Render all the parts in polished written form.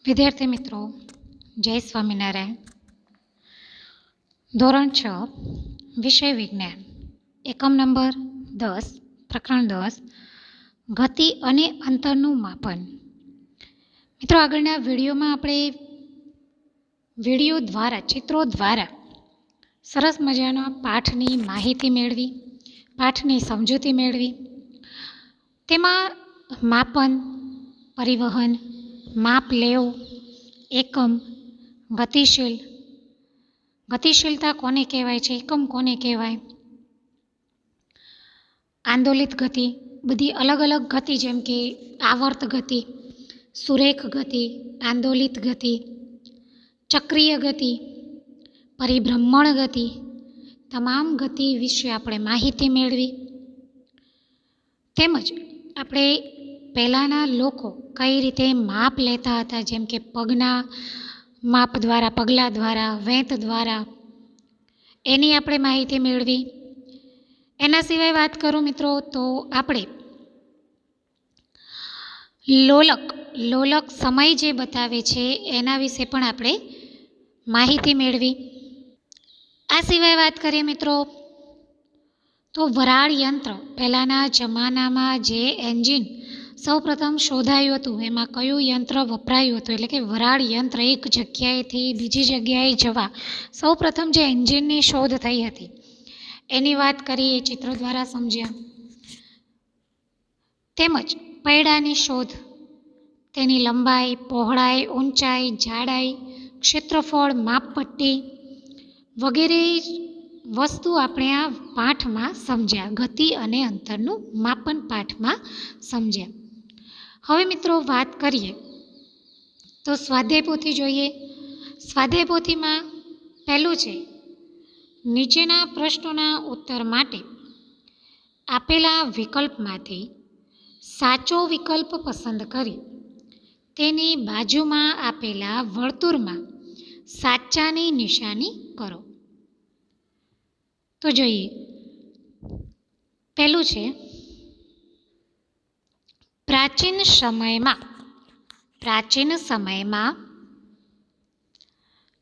વિદ્યાર્થી મિત્રો, જય સ્વામિનારાયણ. ધોરણ 6 વિષય વિજ્ઞાન, એકમ નંબર 10, પ્રકરણ 10, ગતિ અને અંતરનું માપન. મિત્રો, આગળના વિડીયોમાં આપણે વિડીયો દ્વારા, ચિત્રો દ્વારા સરસ મજાના પાઠની માહિતી મેળવી, પાઠની સમજૂતી મેળવી. તેમાં માપન, પરિવહન, માપ લેવું, એકમ, ગતિશીલતા કોને કહેવાય છે, એકમ કોને કહેવાય, આંદોલિત ગતિ, બધી અલગ અલગ ગતિ જેમ કે આવર્ત ગતિ, સુરેખ ગતિ, આંદોલિત ગતિ, ચક્રીય ગતિ, પરિભ્રમણ ગતિ, તમામ ગતિ વિશે આપણે માહિતી મેળવી. તેમજ આપણે પહેલાંના લોકો કઈ રીતે માપ લેતા હતા, જેમ કે પગના માપ દ્વારા, પગલા દ્વારા, વેંત દ્વારા, એની આપણે માહિતી મેળવી. એના સિવાય વાત કરું મિત્રો તો આપણે લોલક સમય જે બતાવે છે એના વિશે પણ આપણે માહિતી મેળવી. આ સિવાય વાત કરીએ મિત્રો તો વરાળ યંત્ર, પહેલાંના જમાનામાં જે એન્જિન સૌપ્રથમ શોધાયું હતું એમાં કયું યંત્ર વપરાયું હતું, એટલે કે વરાળ યંત્ર એક જગ્યાએથી બીજી જગ્યાએ જવા સૌપ્રથમ જે એન્જિનની શોધ થઈ હતી એની વાત કરીએ, ચિત્રો દ્વારા સમજ્યા. તેમજ પૈડાની શોધ, તેની લંબાઈ, પહોળાઈ, ઊંચાઈ, જાડાઈ, ક્ષેત્રફળ, માપપટ્ટી વગેરે વસ્તુ આપણે આ પાઠમાં સમજ્યા, ગતિ અને અંતરનું માપન પાઠમાં સમજ્યા. હવે મિત્રો વાત કરીએ તો સ્વાધ્યાય પોથી જોઈએ. સ્વાધ્યાય પોથીમાં પહેલું છે, નીચેના પ્રશ્નોના ઉત્તર માટે આપેલા વિકલ્પમાંથી સાચો વિકલ્પ પસંદ કરી તેની બાજુમાં આપેલા વર્તુળમાં સાચાની નિશાની કરો. તો જોઈએ, પહેલું છે, પ્રાચીન સમયમાં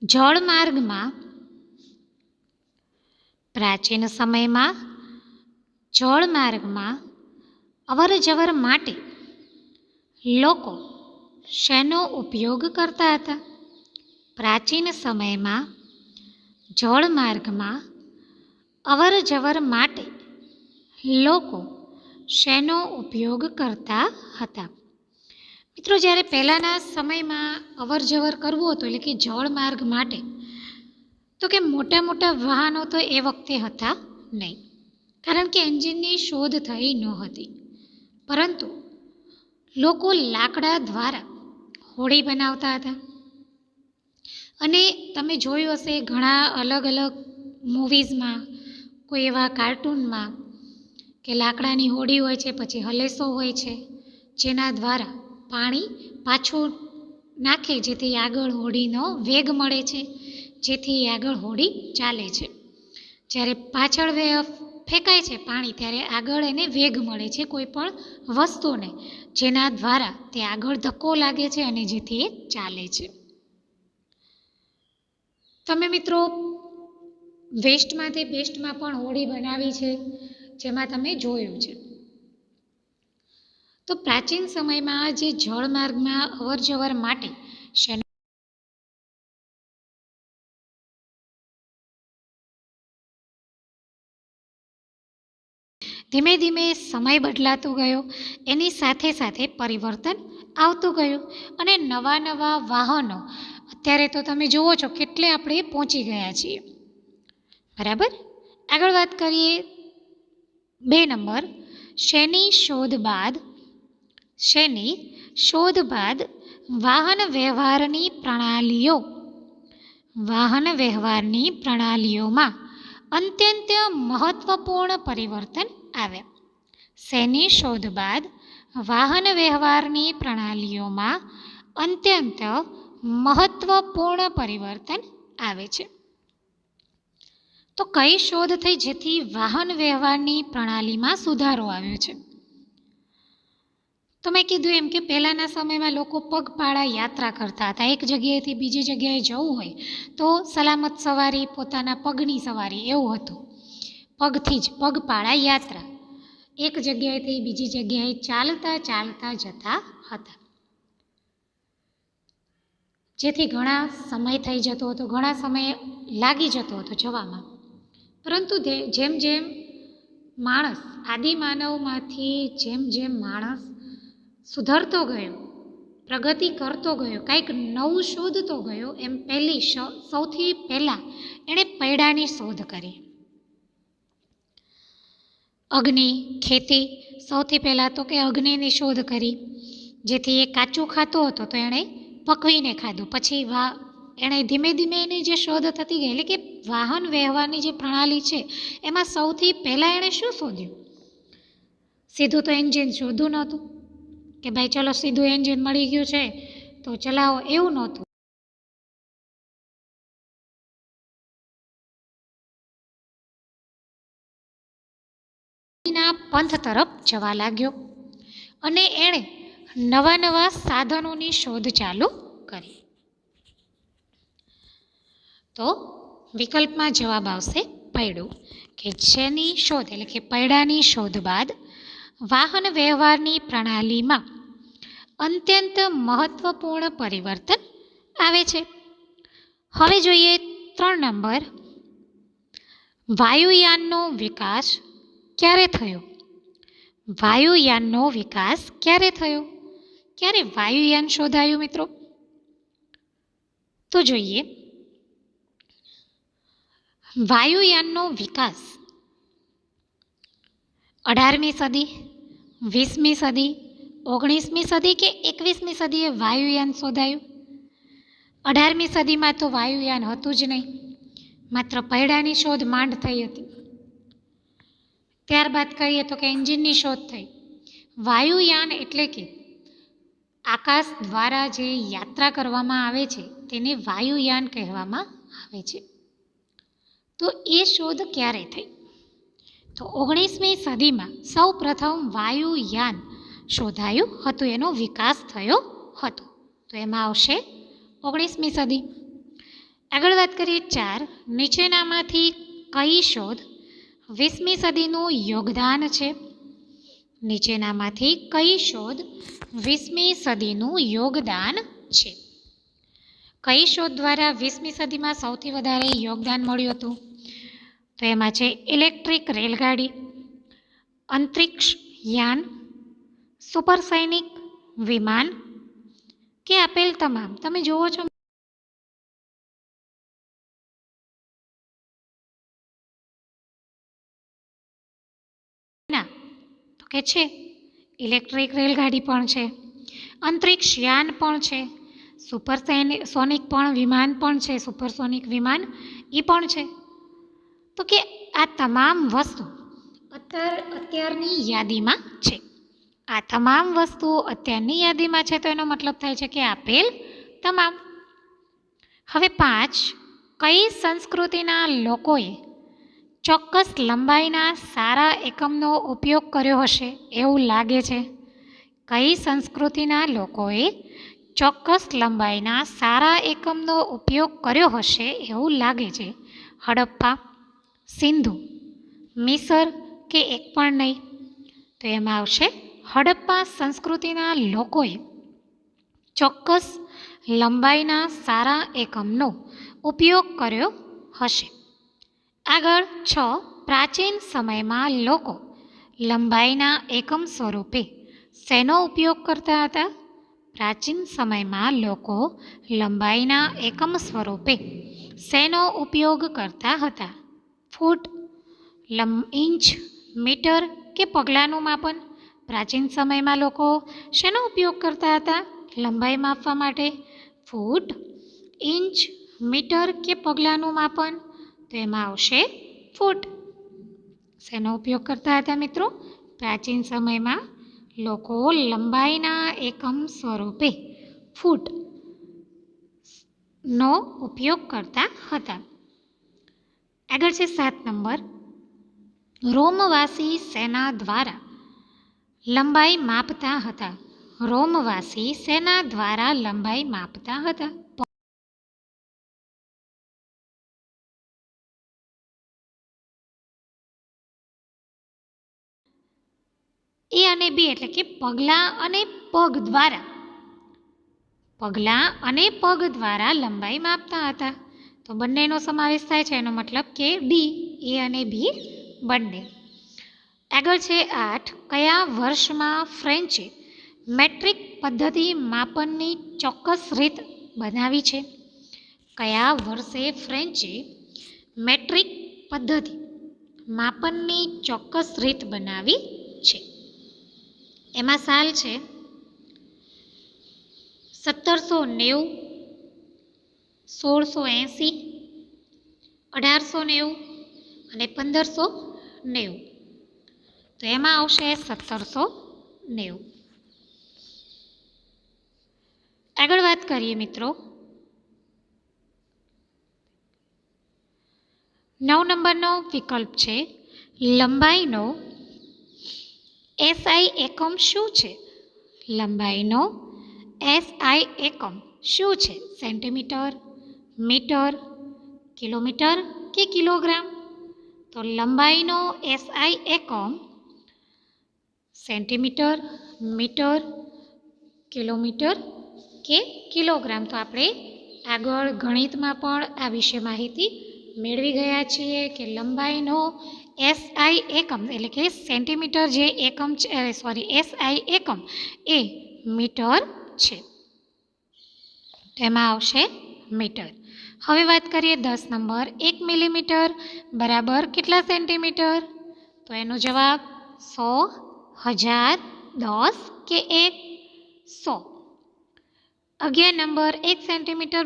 જળમાર્ગમાં અવરજવર માટે લોકો શેનો ઉપયોગ કરતા હતા? પ્રાચીન સમયમાં જળમાર્ગમાં અવરજવર માટે લોકો શેનો ઉપયોગ કરતા હતા? મિત્રો, જ્યારે પહેલાંના સમયમાં અવરજવર કરવું હતું, એટલે કે જળમાર્ગ માટે, તો કે મોટા મોટા વાહનો તો એ વખતે હતા નહીં, કારણ કે એન્જિનની શોધ થઈ ન હતી. પરંતુ લોકો લાકડા દ્વારા હોડી બનાવતા હતા. અને તમે જોયું હશે ઘણા અલગ અલગ મૂવીઝમાં, કોઈ એવા કાર્ટૂનમાં કે લાકડાની હોડી હોય છે, પછી હલેસો હોય છે, જેના દ્વારા પાણી પાછું નાખે જેથી આગળ હોડીનો વેગ મળે છે, જેથી આગળ હોડી ચાલે છે. જ્યારે પાછળ ફેંકાય છે પાણી ત્યારે આગળ એને વેગ મળે છે કોઈ પણ વસ્તુને, જેના દ્વારા તે આગળ ધક્કો લાગે છે અને જેથી એ ચાલે છે. તમે મિત્રો વેસ્ટમાંથી બેસ્ટમાં પણ હોડી બનાવી છે, જેમાં તમે જોયું છે. તો પ્રાચીન સમયમાં જે જળમાર્ગમાં અવરજવર માટે ધીમે ધીમે સમય બદલાતો ગયો, એની સાથે સાથે પરિવર્તન આવતું ગયું અને નવા નવા વાહનો, અત્યારે તો તમે જુઓ છો કેટલે આપણે પહોંચી ગયા છીએ, બરાબર. આગળ વાત કરીએ 2 નંબર, શેની શોધ બાદ વાહન વ્યવહારની પ્રણાલીઓમાં અત્યંત મહત્વપૂર્ણ પરિવર્તન આવ્યા. શેની શોધ બાદ વાહન વ્યવહારની પ્રણાલીઓમાં અત્યંત મહત્વપૂર્ણ પરિવર્તન આવે છે? તો કઈ શોધ થઈ જેથી વાહન વ્યવહારની પ્રણાલીમાં સુધારો આવ્યો છે? તો મેં કીધું એમ કે પહેલાંના સમયમાં લોકો પગપાળા યાત્રા કરતા હતા. એક જગ્યાએથી બીજી જગ્યાએ જવું હોય તો સલામત સવારી, પોતાના પગની સવારી એવું હતું. પગથી જ પગપાળા યાત્રા, એક જગ્યાએથી બીજી જગ્યાએ ચાલતા ચાલતા જતા હતા, જેથી ઘણા સમય થઈ જતો હતો, ઘણા સમય લાગી જતો હતો જવામાં. પરંતુ જેમ જેમ માણસ આદિમાનવમાંથી જેમ જેમ માણસ સુધરતો ગયો, પ્રગતિ કરતો ગયો, કંઈક નવું શોધતો ગયો, એમ સૌથી પહેલાં એણે પૈડાની શોધ કરી. અગ્નિ, ખેતી, સૌથી પહેલાં તો કે અગ્નિની શોધ કરી, જેથી એ કાચું ખાતો હતો તો એણે પકવીને ખાધું. પછી એણે ધીમે ધીમે એની જે શોધ થતી ગઈ, એટલે કે વાહન વ્યવહારની જે પ્રણાલી છે એમાં સૌથી પહેલાં એણે શું શોધ્યું? સીધું તો એન્જિન શોધવું નહોતું કે ભાઈ ચલો સીધું એન્જિન મળી ગયું છે તો ચલાવો, એવું નહોતું. પંથ તરફ જવા લાગ્યો અને એણે નવા નવા સાધનોની શોધ ચાલુ કરી. તો વિકલ્પમાં જવાબ આવશે પૈડું, કે જેની શોધ એટલે કે પૈડાની શોધ બાદ વાહન વ્યવહારની પ્રણાલીમાં અત્યંત મહત્વપૂર્ણ પરિવર્તન આવે છે. હવે જોઈએ 3 નંબર, વાયુયાનનો વિકાસ ક્યારે થયો? વાયુયાનનો વિકાસ ક્યારે થયો? ક્યારે વાયુયાન શોધાયું મિત્રો? તો જોઈએ, વાયુયાનનો વિકાસ 18મી સદી, 20મી સદી, 19મી સદી કે 21મી સદીએ વાયુયાન શોધાયું? 18મી સદીમાં તો વાયુયાન હતું જ નહીં, માત્ર પૈડાની શોધ માંડ થઈ હતી. ત્યારબાદ કહીએ તો કે એન્જિનની શોધ થઈ. વાયુયાન એટલે કે આકાશ દ્વારા જે યાત્રા કરવામાં આવે છે તેને વાયુયાન કહેવામાં આવે છે. તો એ શોધ ક્યારે થઈ? તો 19મી સદીમાં સૌ પ્રથમ વાયુયાન શોધાયું હતું, એનો વિકાસ થયો હતો. તો એમાં આવશે 19મી સદી. આગળ વાત કરીએ 4, નીચેનામાંથી કઈ શોધ 20મી સદીનું યોગદાન છે? નીચેનામાંથી કઈ શોધ 20મી સદીનું યોગદાન છે? કઈ શોધ દ્વારા 20મી સદીમાં સૌથી વધારે યોગદાન મળ્યું હતું? તો એમાં છે ઇલેક્ટ્રિક રેલગાડી, અંતરિક્ષ યાન, સુપરસોનિક વિમાન કે આપેલ તમામ. તમે જુઓ છો તો કે છે ઇલેક્ટ્રિક રેલગાડી પણ છે, અંતરિક્ષ યાન પણ છે, સુપરસોનિક પણ વિમાન પણ છે, સુપરસોનિક વિમાન એ પણ છે. તો કે આ તમામ વસ્તુ અત્યારની યાદીમાં છે. આ તમામ વસ્તુઓ અત્યારની યાદીમાં છે તો એનો મતલબ થાય છે કે આપેલ તમામ. હવે 5, કઈ સંસ્કૃતિના લોકોએ ચોક્કસ લંબાઈના સારા એકમનો ઉપયોગ કર્યો હશે એવું લાગે છે? કઈ સંસ્કૃતિના લોકોએ ચોક્કસ લંબાઈના સારા એકમનો ઉપયોગ કર્યો હશે એવું લાગે છે? હડપ્પા, સિંધુ, મિસર કે એક પણ નહીં? તો એમાં આવશે હડપ્પા સંસ્કૃતિના લોકોએ ચોક્કસ લંબાઈના સારા એકમનો ઉપયોગ કર્યો હશે. આગળ 6, પ્રાચીન સમયમાં લોકો લંબાઈના એકમ સ્વરૂપે શેનો ઉપયોગ કરતા હતા? પ્રાચીન સમયમાં લોકો લંબાઈના એકમ સ્વરૂપે શેનો ઉપયોગ કરતા હતા? ફૂટ, ઇંચ, મીટર કે પગલાંનું માપન? પ્રાચીન સમયમાં લોકો શેનો ઉપયોગ કરતા હતા લંબાઈ માપવા માટે? ફૂટ, ઇંચ, મીટર કે પગલાંનું માપન? તો એમાં આવશે ફૂટ. શેનો ઉપયોગ કરતા હતા મિત્રો? પ્રાચીન સમયમાં લોકો લંબાઈના એકમ સ્વરૂપે ફૂટનો ઉપયોગ કરતા હતા. આગળ છે 7 નંબર, રોમવાસી શેના દ્વારા લંબાઈ માપતા હતા? રોમવાસી શેના દ્વારા લંબાઈ માપતા હતા? એ અને બી એટલે કે પગલાં અને પગ દ્વારા લંબાઈ માપતા હતા. તો બંનેનો સમાવેશ થાય છે, એનો મતલબ કે ડી, એ અને બી બંને. આગળ છે 8. કયા વર્ષમાં ફ્રેન્ચે મેટ્રિક પદ્ધતિ માપનની ચોક્કસ રીત બનાવી છે? કયા વર્ષે ફ્રેન્ચે મેટ્રિક પદ્ધતિ માપનની ચોક્કસ રીત બનાવી છે? એમાં સાલ છે 1790, 1680, 1890 અને 1590. તો એમાં આવશે 1790. આગળ વાત કરીએ મિત્રો, 9 નંબરનો વિકલ્પ છે લંબાઈનો SI એકમ શું છે? લંબાઈનો SI એકમ શું છે? સેન્ટીમીટર, મીટર, કિલોમીટર કે કિલોગ્રામ? તો લંબાઈનો SI એકમ સેન્ટીમીટર, મીટર, કિલોમીટર કે કિલોગ્રામ. તો આપણે આગળ ગણિતમાં પણ આ વિશે માહિતી મેળવી ગયા છીએ કે લંબાઈનો SI એકમ એટલે કે સેન્ટીમીટર જે એકમ છે, SI એકમ એ મીટર છે. તેમાં આવશે મીટર. હવે વાત કરીએ 10 નંબર, 1 મિલીમીટર બરાબર કેટલા સેન્ટીમીટર? તો એનો જવાબ 100, 1000, 10 કે 100. 11 નંબર, 1 સેન્ટીમીટર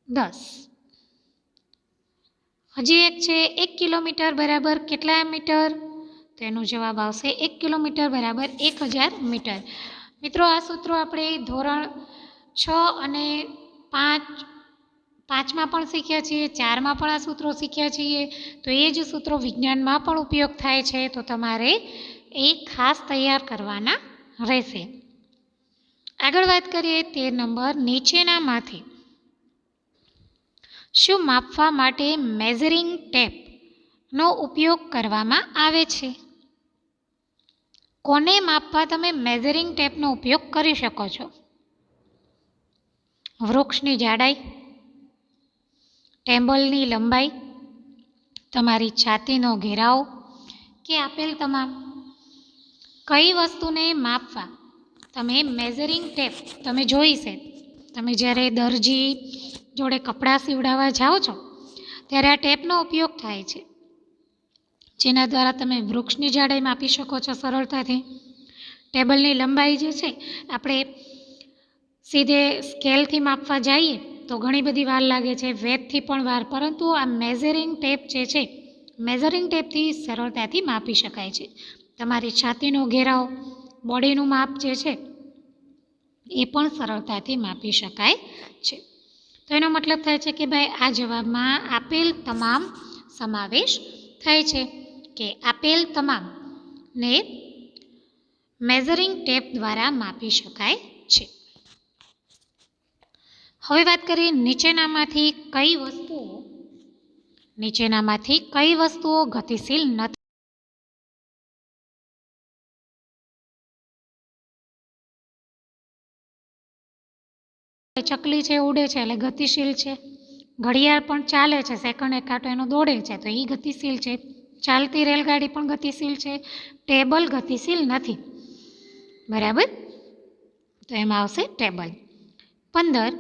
10. હજી એક છે 1 કિલોમીટર બરાબર કેટલા મીટર? તો એનો જવાબ આવશે 1 કિલોમીટર બરાબર 1000 મીટર. મિત્રો, આ સૂત્રો આપણે ધોરણ 6 અને 5માં પણ શીખ્યા છીએ, 4માં પણ આ સૂત્રો શીખ્યા છીએ. તો એ જ સૂત્રો વિજ્ઞાનમાં પણ ઉપયોગ થાય છે, તો તમારે એ ખાસ તૈયાર કરવાના રહેશે. આગળ વાત કરીએ 13 નંબર, નીચેનામાંથી શું માપવા માટે મેઝરિંગ ટેપનો ઉપયોગ કરવામાં આવે છે? કોને માપવા તમે મેઝરિંગ ટેપનો ઉપયોગ કરી શકો છો? વૃક્ષની જાડાઈ, ટેબલની લંબાઈ, તમારી છાતીનો ઘેરાવ કે આપેલ તમામ? કઈ વસ્તુને માપવા તમે મેઝરિંગ ટેપ તમે જોઈ છે? તમે જ્યારે દરજી જોડે કપડાં સીવડાવવા જાઓ છો ત્યારે આ ટેપનો ઉપયોગ થાય છે, જેના દ્વારા તમે વૃક્ષની જાડાઈ માપી શકો છો સરળતાથી. ટેબલની લંબાઈ જે છે આપણે સીધે સ્કેલથી માપવા જઈએ તો ઘણી બધી વાર લાગે છે, વેતથી પણ વાર, પરંતુ આ મેઝરિંગ ટેપ જે છે, મેઝરિંગ ટેપથી સરળતાથી માપી શકાય છે. તમારી છાતીનો ઘેરાવ, બોડીનું માપ જે છે એ પણ સરળતાથી માપી શકાય છે. તો એનો મતલબ થાય છે કે ભાઈ આ જવાબમાં આપેલ તમામ સમાવેશ થાય છે, કે આપેલ તમામને મેઝરિંગ ટેપ દ્વારા માપી શકાય છે. હવે વાત કરીએ નીચેનામાંથી કઈ વસ્તુઓ ગતિશીલ નથી? ચકલી છે ઉડે છે એટલે ગતિશીલ છે, ઘડિયાળ પણ ચાલે છે, સેકન્ડ એકાટો એનો દોડે છે તો એ ગતિશીલ છે, ચાલતી રેલગાડી પણ ગતિશીલ છે, ટેબલ ગતિશીલ નથી. બરાબર, તો એમાં આવશે ટેબલ. 15,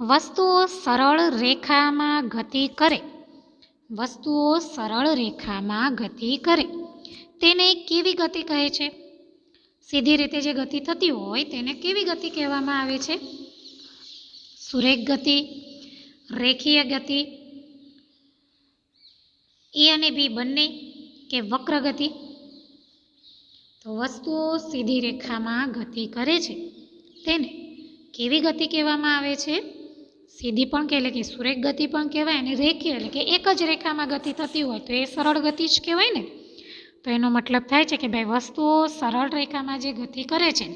વસ્તુઓ સરળ રેખામાં ગતિ કરે તેને કેવી ગતિ કહે છે? સીધી રીતે જે ગતિ થતી હોય તેને કેવી ગતિ કહેવામાં આવે છે? સુરેખ ગતિ, રેખીય ગતિ, એ અને બી બંને કે વક્ર ગતિ? તો વસ્તુઓ સીધી રેખામાં ગતિ કરે છે તેને કેવી ગતિ કહેવામાં આવે છે? સીધી પણ એટલે કે સુરેખ ગતિ પણ કહેવાય, અને રેખીય એટલે કે એક જ રેખામાં ગતિ થતી હોય તો એ સરળ ગતિ જ કહેવાય ને. તો એનો મતલબ થાય છે કે ભાઈ વસ્તુઓ સરળ રેખામાં જે ગતિ કરે છે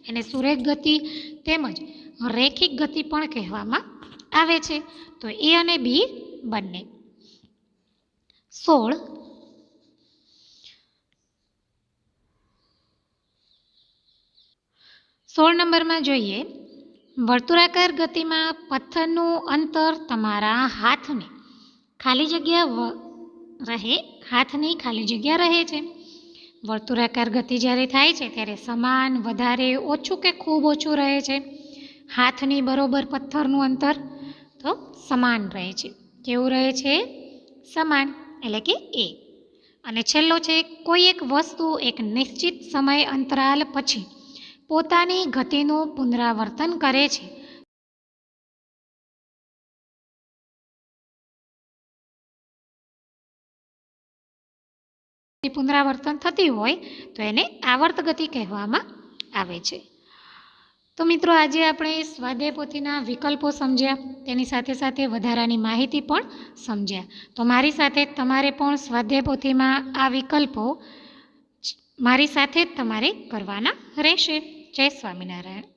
એને સુરેખ ગતિ તેમજ રેખિક ગતિ પણ કહેવામાં આવે છે. તો એ અને બી બંને. 16 નંબરમાં જોઈએ, વર્તુળાકાર ગતિમાં પથ્થરનું અંતર તમારા હાથની ખાલી જગ્યા રહે છે. વર્તુળાકાર ગતિ જ્યારે થાય છે ત્યારે સમાન, વધારે, ઓછું કે ખૂબ ઓછું રહે છે. હાથની બરોબર પથ્થરનું અંતર તો સમાન રહે છે. કેવું રહે છે? સમાન, એટલે કે એ. અને છેલ્લો છે, કોઈ એક વસ્તુ એક નિશ્ચિત સમય અંતરાલ પછી પોતાની ગતિનું પુનરાવર્તન કરે છે. પુનરાવર્તન થતી હોય તો એને આવર્ત ગતિ કહેવામાં આવે છે. તો મિત્રો, આજે આપણે સ્વાધ્યાય પોથીના વિકલ્પો સમજ્યા, તેની સાથે સાથે વધારાની માહિતી પણ સમજ્યા. તો મારી સાથે તમારે પણ સ્વાધ્યાય પોથીમાં આ વિકલ્પો મારી સાથે જ તમારે કરવાના રહેશે. જય સ્વામિનારાયણ.